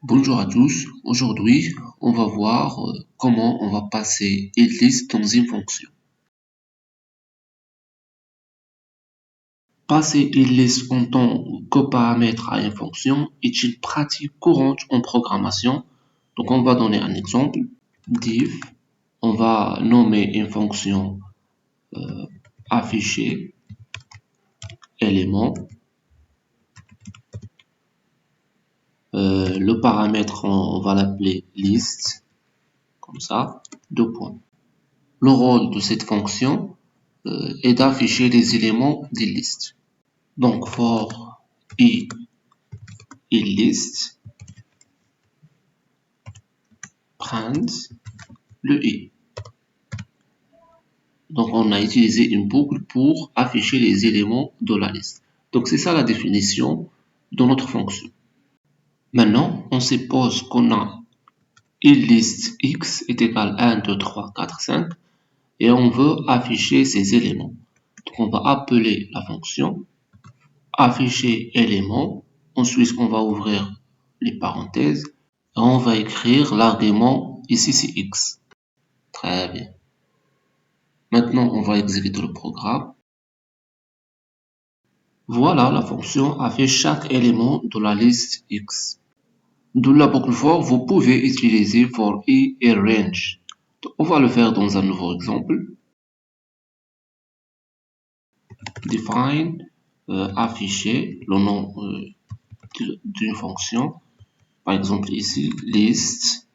Bonjour à tous, aujourd'hui on va voir comment on va passer une liste dans une fonction. Passer une liste en tant que paramètre à une fonction est une pratique courante en programmation. Donc on va donner un exemple, div, on va nommer une fonction afficher élément. Le paramètre on va l'appeler list, comme ça, 2 points. Le rôle de cette fonction est d'afficher les éléments d'une liste. Donc for i list print le i. Donc on a utilisé une boucle pour afficher les éléments de la liste. Donc c'est ça la définition de notre fonction. Maintenant on suppose qu'on a une liste x est égale 1, 2, 3, 4, 5 et on veut afficher ces éléments. Donc on va appeler la fonction afficher élément. Ensuite on va ouvrir les parenthèses et on va écrire l'argument ici c'est x. Très bien. Maintenant on va exécuter le programme. Voilà, la fonction affiche chaque élément de la liste x. De la boucle for, vous pouvez utiliser for i et range. Donc, on va le faire dans un nouveau exemple. Define afficher le nom d'une fonction. Par exemple ici list,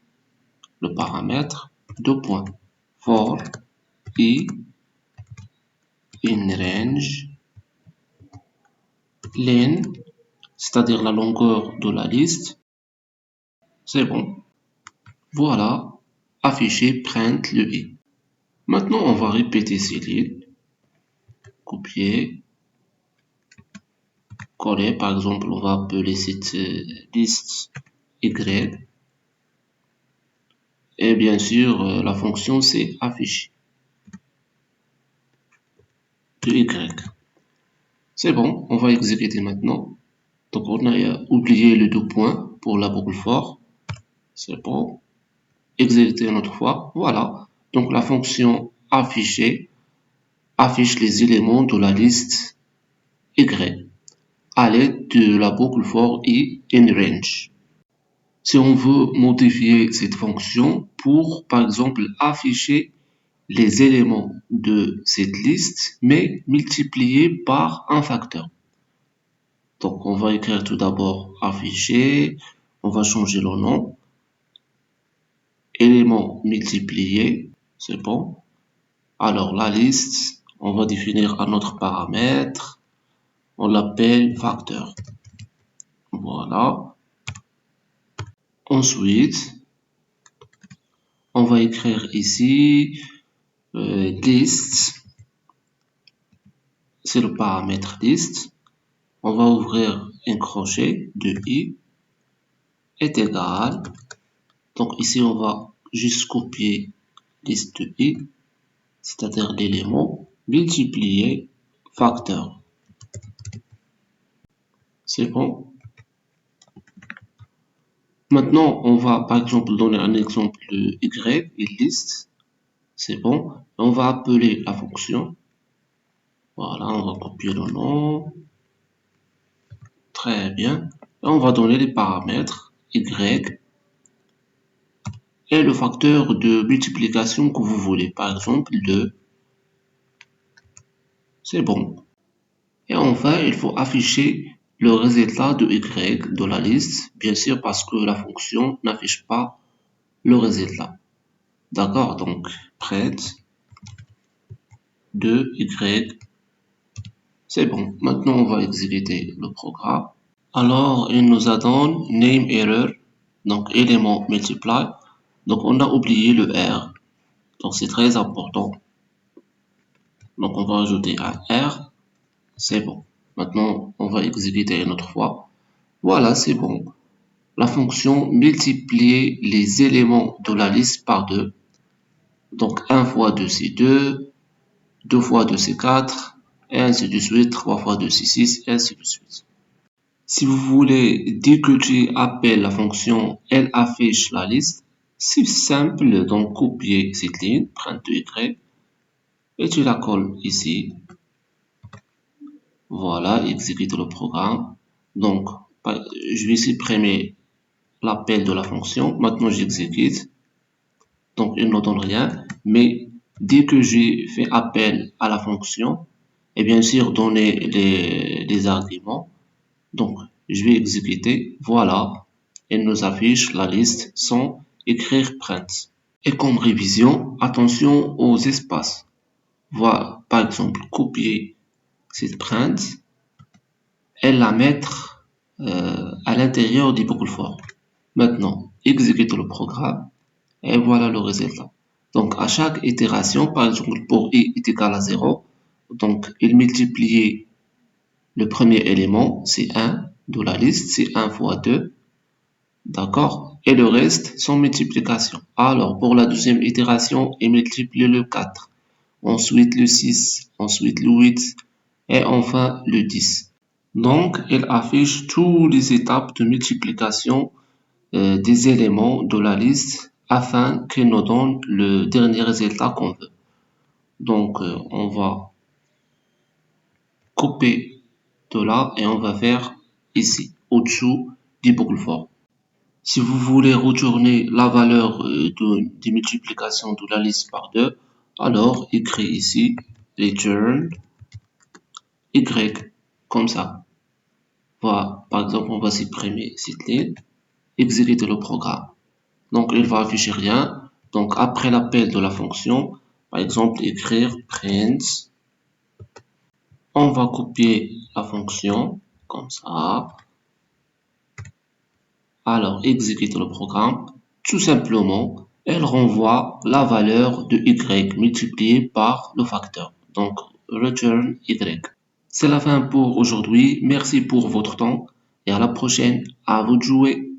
le paramètre, 2 points. For i in range len, c'est-à-dire la longueur de la liste. C'est bon. Voilà, afficher print le i. Maintenant on va répéter ces lignes. Copier, coller. Par exemple on va appeler cette liste y. Et bien sûr la fonction c'est afficher de y. C'est bon, on va exécuter maintenant. Donc on a oublié les 2 points pour la boucle for. C'est bon. Exécuter une autre fois. Voilà. Donc la fonction afficher affiche les éléments de la liste y à l'aide de la boucle for i in range. Si on veut modifier cette fonction pour, par exemple, afficher les éléments de cette liste, mais multipliés par un facteur. Donc, on va écrire tout d'abord afficher, on va changer le nom, éléments multipliés, c'est bon. Alors, la liste, on va définir un autre paramètre, on l'appelle facteur. Voilà. Ensuite, on va écrire ici list, c'est le paramètre list. On va ouvrir un crochet de i est égal. Donc ici on va juste copier liste de i, c'est-à-dire l'élément multiplié facteur. C'est bon. Maintenant on va par exemple donner un exemple de y, une liste. C'est bon. On va appeler la fonction. Voilà, on va copier le nom. Très bien. Et on va donner les paramètres y et le facteur de multiplication que vous voulez. Par exemple 2. C'est bon. Et enfin, il faut afficher le résultat de y de la liste. Bien sûr, parce que la fonction n'affiche pas le résultat. D'accord, donc print de y. C'est bon. Maintenant, on va exécuter le programme. Alors, il nous a donné name error, donc élément multiply. Donc, on a oublié le R. Donc, c'est très important. Donc, on va ajouter un R. C'est bon. Maintenant, on va exécuter une autre fois. Voilà, c'est bon. La fonction multiplier les éléments de la liste par 2. Donc, 1 fois 2, c'est 2. 2 fois 2, c'est 4. Et ainsi de suite. 3 fois 2, c'est 6. Et ainsi de suite. Si vous voulez, dès que tu appelles la fonction, elle affiche la liste. C'est simple, donc copier cette ligne, print de Y, et tu la colles ici. Voilà, exécute le programme. Donc, je vais supprimer l'appel de la fonction. Maintenant, j'exécute. Donc, il ne donne rien. Mais dès que j'ai fait appel à la fonction, et bien sûr donner les arguments, donc je vais exécuter. Voilà, elle nous affiche la liste sans écrire print. Et comme révision, attention aux espaces. Voilà, par exemple, copier cette print et la mettre à l'intérieur du boucle for. Maintenant, exécute le programme et voilà le résultat. Donc, à chaque itération, par exemple, pour i est égal à 0, donc il multiplie le premier élément, c'est 1 de la liste, c'est 1 fois 2, d'accord? Et le reste, sans multiplication. Alors, pour la deuxième itération, il multiplie le 4, ensuite le 6, ensuite le 8, et enfin le 10. Donc, il affiche toutes les étapes de multiplication des éléments de la liste afin qu'il nous donne le dernier résultat qu'on veut. Donc, on va copier de là et on va faire ici, au-dessous du boucle for. Si vous voulez retourner la valeur de multiplication de la liste par 2, alors écrit ici return y comme ça. Voilà, par exemple, on va supprimer cette ligne, exécuter le programme. Donc, il va afficher rien. Donc, après l'appel de la fonction, par exemple, écrire print. On va copier la fonction comme ça. Alors, exécuter le programme. Tout simplement, elle renvoie la valeur de y multipliée par le facteur. Donc, return y. C'est la fin pour aujourd'hui. Merci pour votre temps et à la prochaine. À vous de jouer.